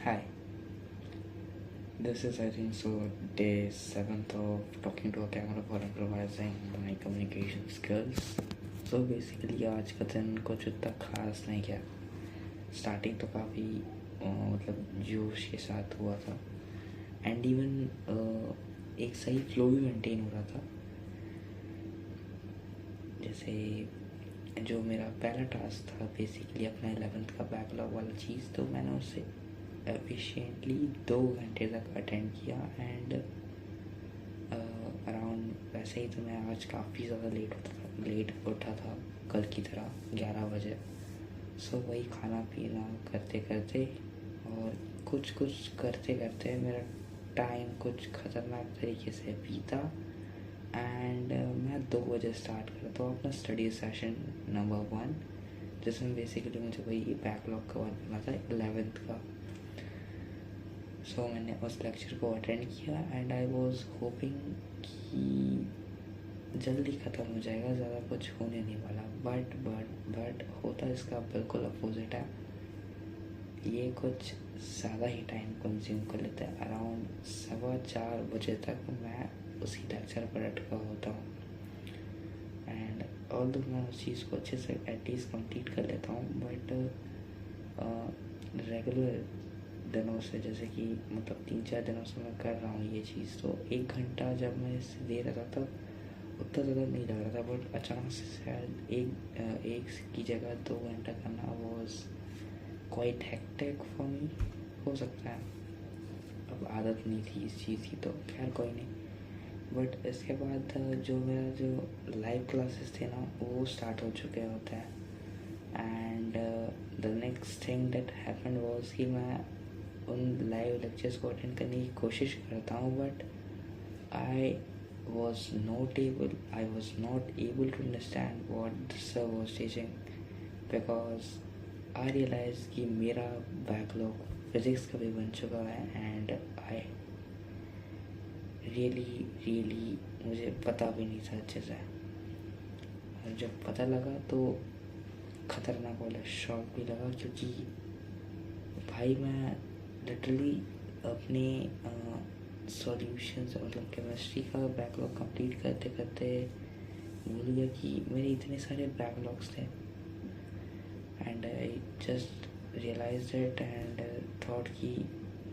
Hi, this is I think so day 7th of talking to a camera for improvising my communication skills. So basically आज का दिन कुछ इतना खास नहीं किया. स्टार्टिंग तो काफ़ी मतलब जोश के साथ हुआ था एंड इवन एक सही फ्लो भी मेंटेन हो रहा था. जैसे जो मेरा पहला टास्क था बेसिकली अपना 11th का बैकलॉग वाला चीज़, तो मैंने उससे एफिशिएंटली 2 घंटे तक अटेंड किया एंड अराउंड वैसे ही तो मैं आज काफ़ी ज़्यादा लेट उठा था कल की तरह 11 बजे. सो वही खाना पीना करते करते और कुछ करते करते मेरा टाइम कुछ ख़तरनाक तरीके से बीता एंड मैं 2 बजे स्टार्ट करता हूँ अपना स्टडी सेशन नंबर 1, जिसमें बेसिकली मुझे वही बैकलॉग कवर करना था 11th का. सो मैंने उस लेक्चर को अटेंड किया एंड आई वॉज होपिंग कि जल्दी ख़त्म हो जाएगा, ज़्यादा कुछ होने नहीं वाला. बट होता इसका बिल्कुल अपोजिट है. ये कुछ ज़्यादा ही टाइम कंज्यूम कर लेता है. अराउंड 4:15 बजे तक मैं उसी लेक्चर पर अटका होता हूँ एंड ऑल्दो मैं उस चीज़ को अच्छे से एटलीस्ट कंप्लीट कर लेता हूँ. बट रेगुलर दिनों से, जैसे कि मतलब 3-4 दिनों से मैं कर रहा हूँ ये चीज़, तो 1 घंटा जब मैं इससे दे रहा था तब उतना ज़्यादा नहीं लग रहा था. बट अचानक से शायद एक की जगह 2 घंटा करना was quite hectic for me. हो सकता है अब आदत नहीं थी इस चीज़ की, तो खैर कोई नहीं. बट इसके बाद जो मेरा जो लाइव क्लासेस थे ना वो स्टार्ट हो चुके होते हैं and the next thing that happened was कि मैं उन लाइव लेक्चर्स को अटेंड करने की कोशिश करता हूँ but I was not able to understand what the sir was teaching because I realized कि मेरा बैकलॉग फिज़िक्स का भी बन चुका है एंड आई रियली मुझे पता भी नहीं था अच्छे से. और जब पता लगा तो ख़तरनाक वाला शॉक भी लगा, क्योंकि भाई मैं लिटरली अपने सॉल्यूशंस मतलब केमिस्ट्री का बैकलॉग कंप्लीट करते करते भूल गया कि मेरे इतने सारे बैकलॉग्स थे and I just realised it and thought कि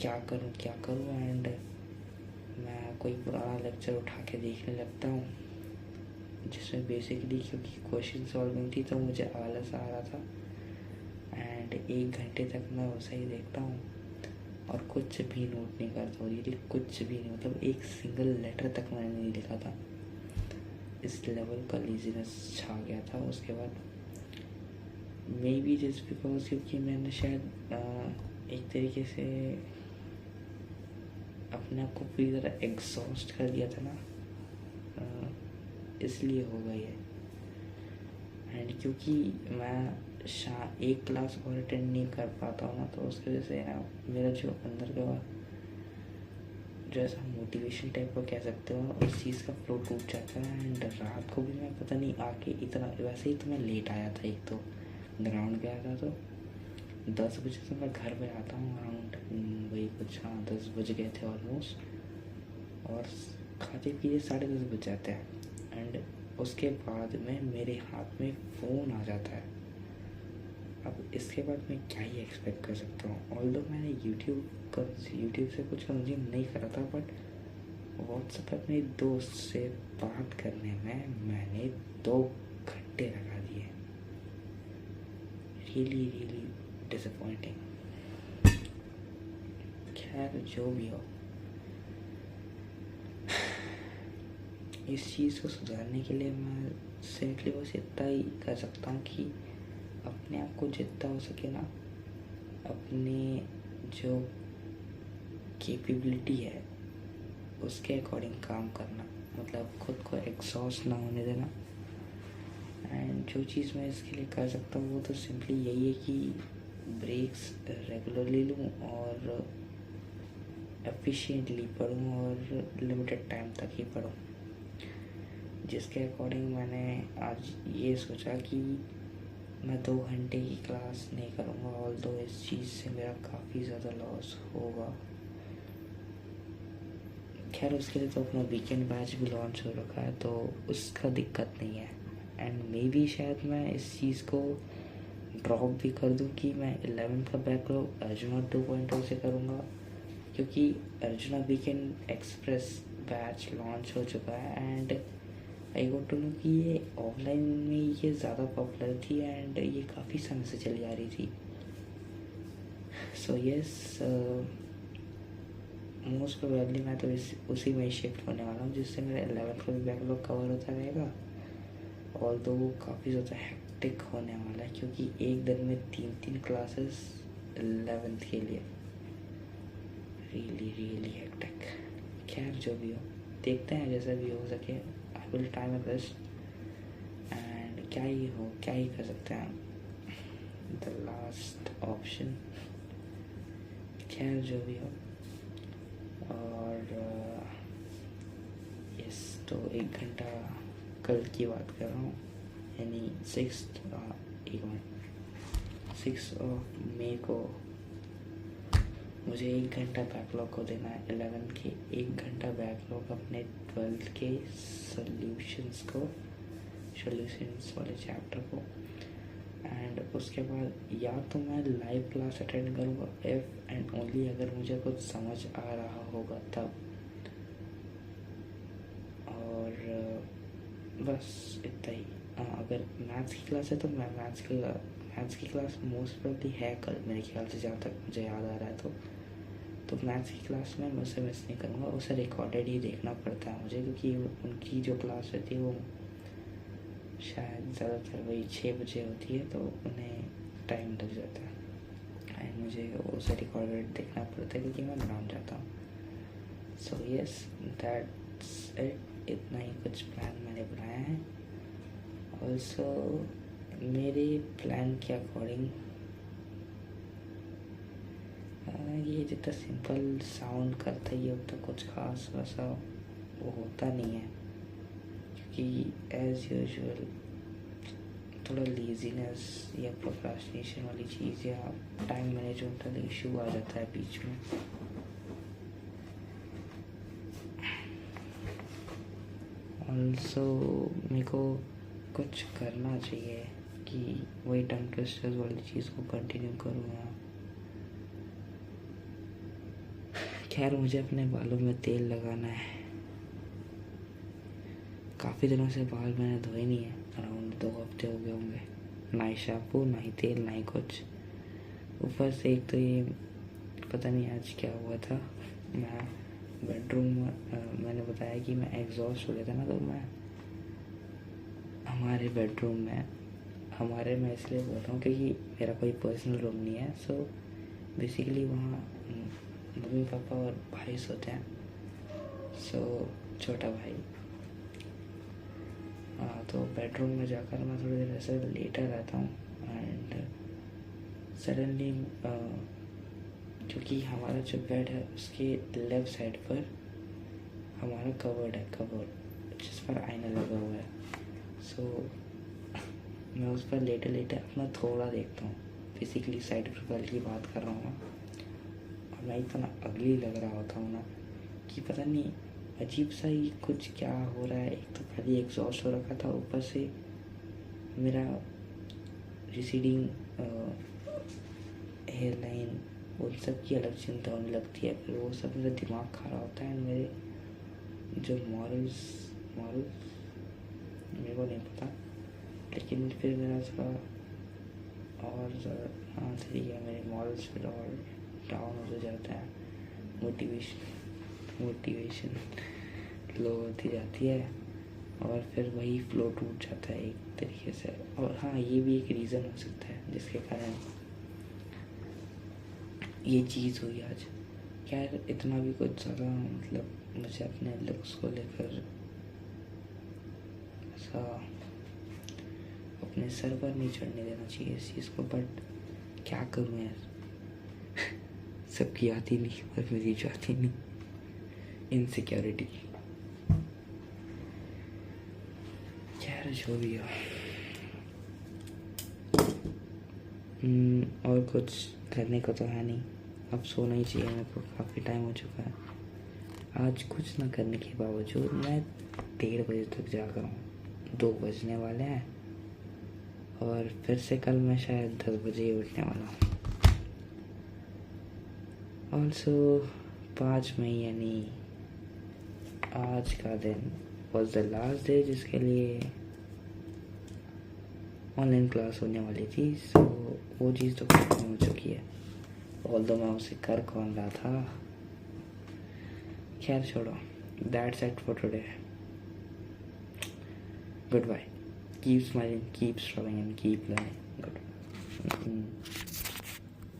क्या करूँ एंड मैं कोई पुराना लेक्चर उठा के देखने लगता हूँ जिसमें बेसिकली क्योंकि क्वेश्चन सॉल्विंग थी तो मुझे आलस आ रहा था एंड 1 घंटे तक मैं वैसे ही देखता हूँ और कुछ भी नोट नहीं करता हूँ. ये कुछ भी नहीं, मतलब एक सिंगल लेटर तक मैंने नहीं लिखा था. इस लेवल का लेजीनेस छा गया था. उसके बाद मे बी जस्ट बिकॉज क्योंकि मैंने शायद एक तरीके से अपने आप को पूरी तरह एग्जॉस्ट कर दिया था ना, इसलिए होगा ये. एंड क्योंकि मैं एक क्लास और अटेंड नहीं कर पाता हूँ ना, तो उसकी वजह से मेरा जो अंदर का जो ऐसा मोटिवेशन टाइप का कह सकते हो उस चीज़ का फ्लो टूट जाता है. एंड रात को भी मैं पता नहीं आके इतना, वैसे ही तो मैं लेट आया था, एक तो ग्राउंड गया था तो 10 बजे तो मैं घर पे आता हूँ अराउंड वही कुछ 10 बज गए थे ऑलमोस्ट. और खाते पीते 10:30 बज जाते हैं एंड उसके बाद में मेरे हाथ में फ़ोन आ जाता है. अब इसके बाद मैं क्या ही एक्सपेक्ट कर सकता हूँ. ऑल्दो मैंने यूट्यूब से कुछ कंज्यूम नहीं करा था, बट व्हाट्सएप पर अपने दोस्त से बात करने में मैंने 2 घंटे लगा दिए. Really disappointing. खैर जो भी हो, इस चीज़ को सुधारने के लिए मैं सिंपली बस इतना ही कर सकता हूँ कि अपने आप को जितना हो सके ना अपने जो कैपेबिलिटी है उसके अकॉर्डिंग काम करना, मतलब खुद को एग्जॉस्ट ना होने देना. एंड जो चीज़ मैं इसके लिए कर सकता हूँ वो तो सिंपली यही है कि ब्रेक्स रेगुलरली लूँ और एफिशिएंटली पढूँ और लिमिटेड टाइम तक ही पढूँ. जिसके अकॉर्डिंग मैंने आज ये सोचा कि मैं मैं 2 घंटे की क्लास नहीं करूँगा, ऑल्दो इस चीज़ से मेरा काफ़ी ज़्यादा लॉस होगा। खैर उसके लिए तो अपना वीकेंड बैच भी लॉन्च हो रखा है, तो उसका दिक्कत नहीं है। एंड मे बी शायद मैं इस चीज़ को ड्रॉप भी कर दूँ कि मैं 11 का बैकलॉग अर्जुना 2.0 से करूँगा, क्योंकि Arjuna weekend express batch launch हो चुका है and I got to know कि ये ऑफलाइन में ये ज़्यादा पॉपुलर थी एंड ये काफ़ी समय से चली आ रही थी। सो यस, मोस्ट प्रोबेबली मैं तो उसी में शिफ्ट होने वाला हूँ, जिससे मेरा 11th का भी बैकलॉग कवर होता रहेगा। और तो वो काफ़ी ज़्यादा हेक्टिक होने वाला है, क्योंकि एक दिन में 3 क्लासेस 11th के लिए, रियली रियली हेक्टिक। खैर जो भी हो, देखते हैं जैसा भी हो सके। I will try my best and क्या ही कर सकते हैं, द लास्ट ऑप्शन। खैर जो भी हो, और यस, तो 1 घंटा कल की बात कर रहा हूँ, यानी 6 मई को मुझे 1 घंटा बैकलॉग को देना है 11 के, 1 घंटा बैकलॉग अपने 12th के सॉल्यूशंस वाले चैप्टर को। एंड उसके बाद या तो मैं लाइव क्लास अटेंड करूँगा इफ़ एंड ओनली अगर मुझे कुछ समझ आ रहा होगा तब, और बस इतना ही। अगर मैथ्स की क्लास है तो मैं मैथ्स की क्लास मोस्ट प्रोबेबली है कल मेरे ख्याल से, जहाँ तक मुझे याद आ रहा है। तो मैथ्स की क्लास में मैं उसे मिस नहीं करूँगा, उसे रिकॉर्डेड ही देखना पड़ता है मुझे, क्योंकि उनकी जो क्लास रहती है वो शायद ज़्यादातर वही 6 बजे होती है, तो उन्हें टाइम लग जाता है एंड मुझे उसे रिकॉर्डेड देखना पड़ता है क्योंकि मैं नाम जाता हूँ। सो यस, दैट्स इट, इतना ही कुछ प्लान मैंने बनाया है। ऑल्सो मेरे प्लान के अकॉर्डिंग ये जितना सिंपल साउंड करता है ये उतना कुछ खास वैसा वो होता नहीं है, क्योंकि एज यूजुअल थोड़ा लेजीनेस या प्रोक्रास्टिनेशन वाली चीज़ या टाइम मैनेजमेंट वाला इशू आ जाता है बीच में। ऑल्सो मेरे को कुछ करना चाहिए कि वही टंग ट्विस्टर्स वाली चीज़ को कंटिन्यू करूँगा। खैर मुझे अपने बालों में तेल लगाना है, काफ़ी दिनों से बाल मैंने धोए नहीं है, अराउंड 2 हफ्ते हो गए होंगे, ना ही शैम्पू ना ही तेल ना ही कुछ। ऊपर से एक तो ये पता नहीं आज क्या हुआ था, मैं बेडरूम में मैंने बताया कि मैं एग्जॉस्ट हो गया था ना, तो मैं हमारे बेडरूम में, हमारे मैं इसलिए बोल रहा हूँ क्योंकि मेरा कोई पर्सनल रूम नहीं है। सो बेसिकली वहाँ मम्मी पापा और भाई सोते हैं, सो छोटा भाई। तो बेडरूम में जाकर मैं थोड़ी देर ऐसे लेटा रहता हूँ एंड सडनली क्योंकि हमारा जो बेड है उसके लेफ़्ट साइड पर हमारा कबर्ड जिस पर आईना लगा हुआ है। सो मैं उस पर लेटे लेटे अपना थोड़ा देखता हूँ, फिजिकली साइड प्रोफाइल की बात कर रहा हूँ मैं, और मैं इतना अगली लग रहा होता हूँ ना कि पता नहीं अजीब सा ही कुछ क्या हो रहा है। एक तो पहले एग्जॉस्ट हो रखा था, ऊपर से मेरा रिसीडिंग हेयर लाइन उन सब की अलग चिंता होने लगती है, फिर वो सब मेरा दिमाग खा रहा होता है। मेरे जो मॉरल्स मेरे को नहीं पता, लेकिन फिर मेरा थोड़ा और हाँ सही है, मेरे मॉरल्स फिर और डाउन होते जाते हैं, मोटिवेशन लो होती जाती है और फिर वही फ्लो टूट जाता है एक तरीके से। और हाँ, ये भी एक रीज़न हो सकता है जिसके कारण ये चीज़ हुई आज। खैर इतना भी कुछ ज़्यादा मतलब मुझे अपने लुक्स को लेकर ऐसा अपने सर पर नहीं चढ़ने देना चाहिए इस चीज़ को, बट क्या करूँ यार सबकी आती नहीं और मेरी जाती नहीं, इनसिक्योरिटी। खैर जो भी हो, और कुछ करने को तो है नहीं, अब सोना ही चाहिए मेरे को, काफ़ी टाइम हो चुका है। आज कुछ ना करने के बावजूद मैं 1:30 बजे तक जाग रहा हूँ, 2 बजने वाले हैं और फिर से कल मैं शायद 10 बजे ही उठने वाला हूँ। ऑल्सो 5 मई यानी आज का दिन वॉज द लास्ट डे जिसके लिए ऑनलाइन क्लास होने वाली थी। सो वो चीज़ तो खत्म हो चुकी है, ऑल्दो मैं उसे कर कौन रहा था। खैर छोड़ो, that's it for today. Goodbye, keep smiling, keep struggling and keep learning. Good.